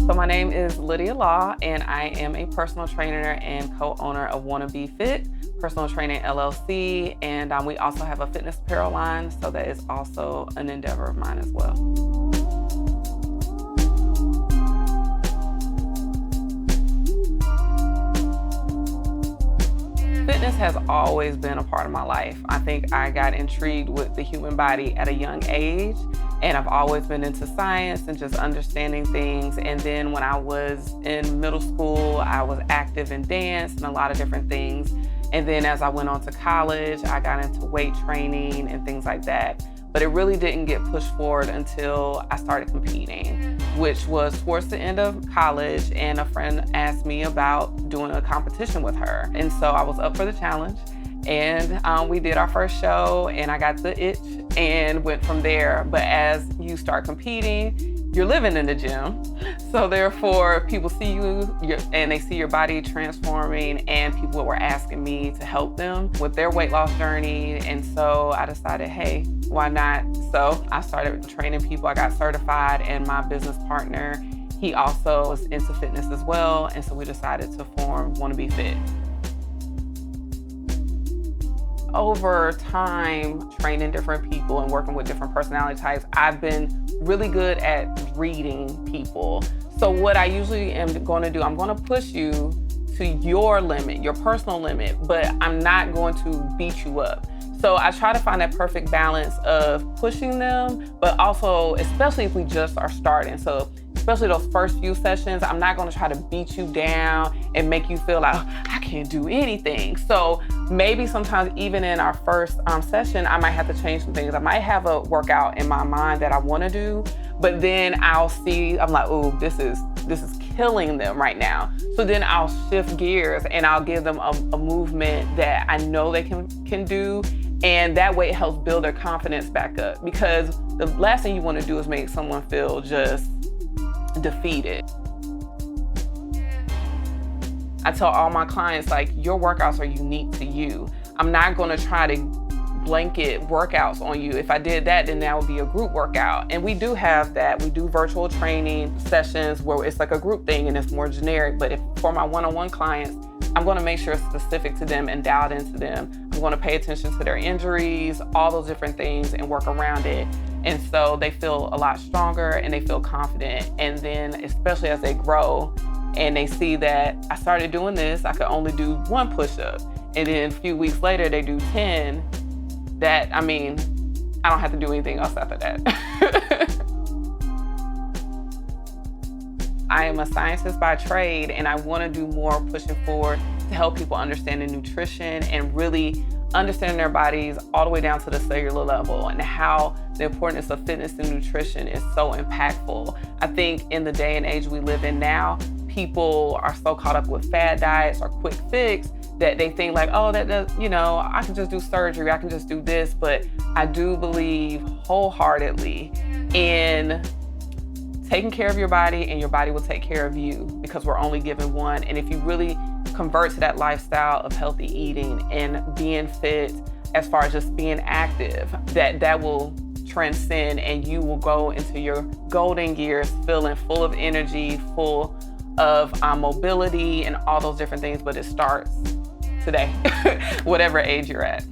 So my name is Lydia Law, and I am a personal trainer and co-owner of Wanna Be Fit, Personal Training LLC, and we also have a fitness apparel line, so that is also an endeavor of mine as well. Fitness has always been a part of my life. I think I got intrigued with the human body at a young age, and I've always been into science and just understanding things. And then when I was in middle school, I was active in dance and a lot of different things. And then as I went on to college, I got into weight training and things like that. But it really didn't get pushed forward until I started competing, which was towards the end of college, and a friend asked me about doing a competition with her. And so I was up for the challenge, and we did our first show, and I got the itch and went from there. But as you start competing, you're living in the gym. So therefore, people see you and they see your body transforming, and people were asking me to help them with their weight loss journey. And so I decided, hey, why not? So I started training people. I got certified, and my business partner, he also was into fitness as well. And so we decided to form Wanna Be Fit. Over time, training different people and working with different personality types, I've been really good at reading people. So what I usually am going to do, I'm going to push you to your limit, your personal limit, but I'm not going to beat you up. So I try to find that perfect balance of pushing them, but also, especially if we just are starting. So especially those first few sessions, I'm not going to try to beat you down and make you feel like, oh, I can't do anything. So maybe sometimes even in our first session, I might have to change some things. I might have a workout in my mind that I want to do, but then I'll see, I'm like, oh, this is killing them right now. So then I'll shift gears and I'll give them a movement that I know they can do. And that way it helps build their confidence back up, because the last thing you want to do is make someone feel just defeated. I tell all my clients, like, your workouts are unique to you. I'm not going to try to blanket workouts on you. If I did that, then that would be a group workout. And we do have that. We do virtual training sessions where it's like a group thing and it's more generic. But if for my one-on-one clients, I'm going to make sure it's specific to them and dialed into them. I'm going to pay attention to their injuries, all those different things, and work around it. And so they feel a lot stronger and they feel confident. And then especially as they grow and they see that I started doing this, I could only do 1 push-up. And then a few weeks later, they do 10. I don't have to do anything else after that. I am a scientist by trade, and I want to do more pushing forward to help people understand the nutrition and really understand their bodies all the way down to the cellular level, and how the importance of fitness and nutrition is so impactful. I think in the day and age we live in now, people are so caught up with fad diets or quick fix that they think like, oh, that does, I can just do surgery, I can just do this. But I do believe wholeheartedly in taking care of your body, and your body will take care of you, because we're only given one. And if you really convert to that lifestyle of healthy eating and being fit, as far as just being active, that will transcend, and you will go into your golden years feeling full of energy, full of mobility and all those different things. But it starts today, whatever age you're at.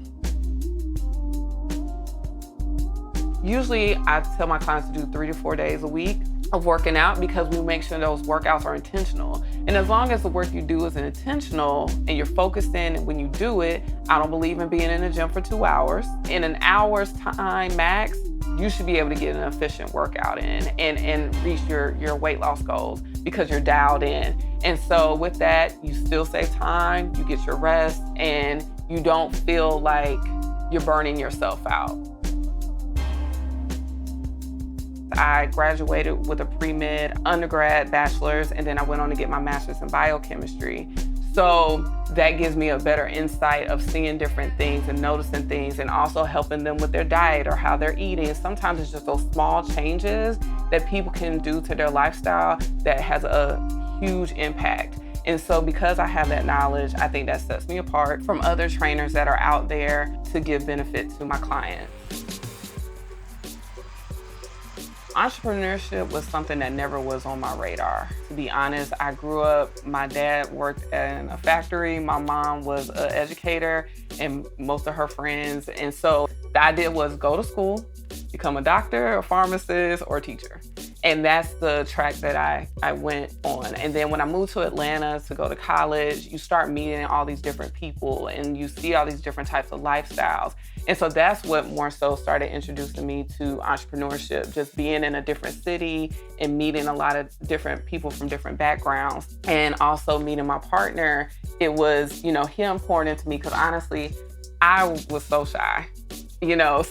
Usually I tell my clients to do 3 to 4 days a week of working out, because we make sure those workouts are intentional. And as long as the work you do is intentional and you're focused in when you do it, I don't believe in being in the gym for 2 hours. In an hour's time max, you should be able to get an efficient workout in and reach your weight loss goals, because you're dialed in. And so with that, you still save time, you get your rest, and you don't feel like you're burning yourself out. I graduated with a pre-med, undergrad, bachelor's, and then I went on to get my master's in biochemistry. So that gives me a better insight of seeing different things and noticing things, and also helping them with their diet or how they're eating. Sometimes it's just those small changes that people can do to their lifestyle that has a huge impact. And so because I have that knowledge, I think that sets me apart from other trainers that are out there to give benefit to my clients. Entrepreneurship was something that never was on my radar. To be honest, I grew up, my dad worked in a factory, my mom was an educator, and most of her friends. And so the idea was go to school, become a doctor, a pharmacist, or a teacher. And that's the track that I went on. And then when I moved to Atlanta to go to college, you start meeting all these different people and you see all these different types of lifestyles. And so that's what more so started introducing me to entrepreneurship, just being in a different city and meeting a lot of different people from different backgrounds. And also meeting my partner, it was, him pouring into me, because honestly, I was so shy.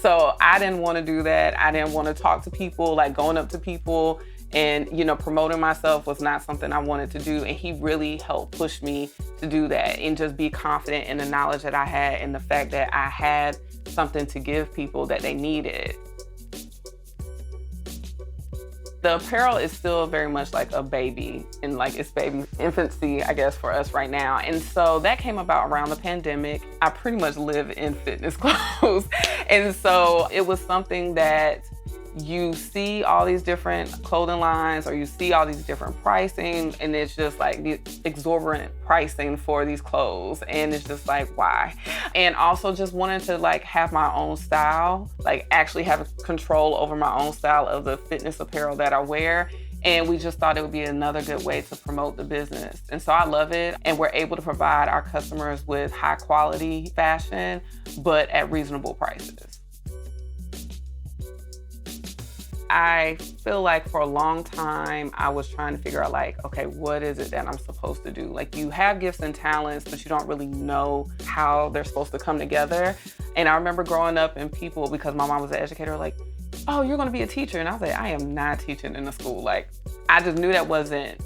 So I didn't want to do that. I didn't want to talk to people, like going up to people and, promoting myself was not something I wanted to do. And he really helped push me to do that and just be confident in the knowledge that I had and the fact that I had something to give people that they needed. The apparel is still very much like a baby and like it's baby infancy, I guess, for us right now. And so that came about around the pandemic. I pretty much live in fitness clothes. And so it was something that you see all these different clothing lines or you see all these different pricing, and it's just like the exorbitant pricing for these clothes. And it's just like, why? And also just wanting to like have my own style, like actually have control over my own style of the fitness apparel that I wear. And we just thought it would be another good way to promote the business. And so I love it. And we're able to provide our customers with high quality fashion, but at reasonable prices. I feel like for a long time, I was trying to figure out like, okay, what is it that I'm supposed to do? Like you have gifts and talents, but you don't really know how they're supposed to come together. And I remember growing up and people, because my mom was an educator, like, oh, you're gonna be a teacher. And I was like, I am not teaching in a school. Like, I just knew that wasn't,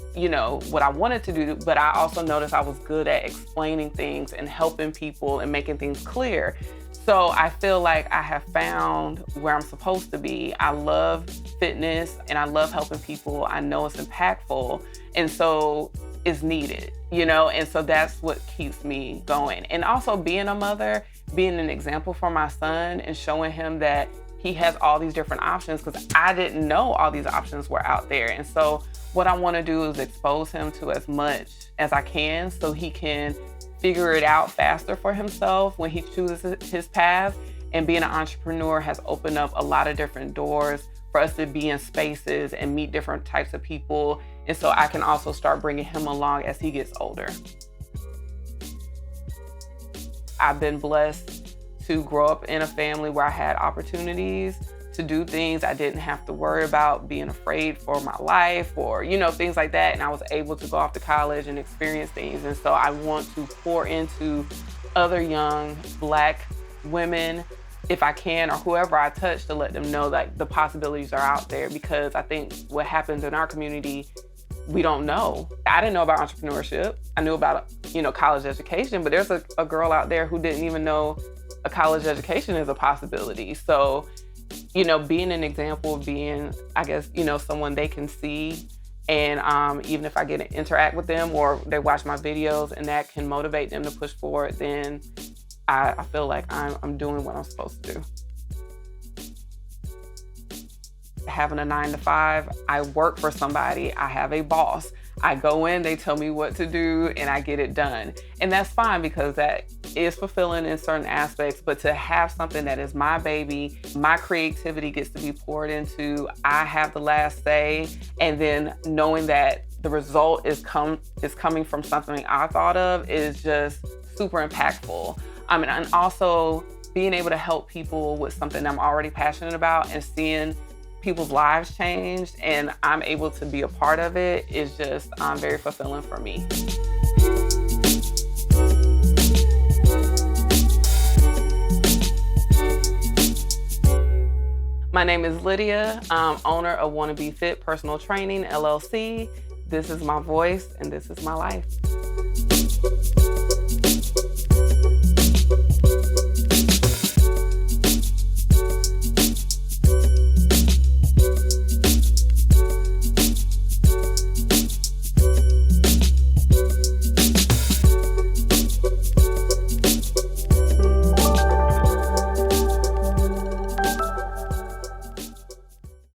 what I wanted to do, but I also noticed I was good at explaining things and helping people and making things clear. So I feel like I have found where I'm supposed to be. I love fitness and I love helping people. I know it's impactful. And so it's needed, and so that's what keeps me going. And also being a mother, being an example for my son and showing him that he has all these different options, because I didn't know all these options were out there. And so what I want to do is expose him to as much as I can so he can figure it out faster for himself when he chooses his path. And being an entrepreneur has opened up a lot of different doors for us to be in spaces and meet different types of people. And so I can also start bringing him along as he gets older. I've been blessed to grow up in a family where I had opportunities to do things. I didn't have to worry about being afraid for my life or, things like that. And I was able to go off to college and experience things. And so I want to pour into other young Black women, if I can, or whoever I touch, to let them know that the possibilities are out there. Because I think what happens in our community, we don't know. I didn't know about entrepreneurship. I knew about, college education, but there's a girl out there who didn't even know a college education is a possibility. So, being an example of being, I guess, someone they can see. And even if I get to interact with them or they watch my videos and that can motivate them to push forward, then I feel like I'm doing what I'm supposed to do. Having a 9-to-5, I work for somebody, I have a boss. I go in, they tell me what to do, and I get it done. And that's fine because that is fulfilling in certain aspects, but to have something that is my baby, my creativity gets to be poured into, I have the last say, and then knowing that the result is coming from something I thought of is just super impactful. And also being able to help people with something I'm already passionate about and seeing people's lives changed and I'm able to be a part of it is just very fulfilling for me. My name is Lydia. I'm owner of Wanna Be Fit Personal Training, LLC. This is my voice and this is my life.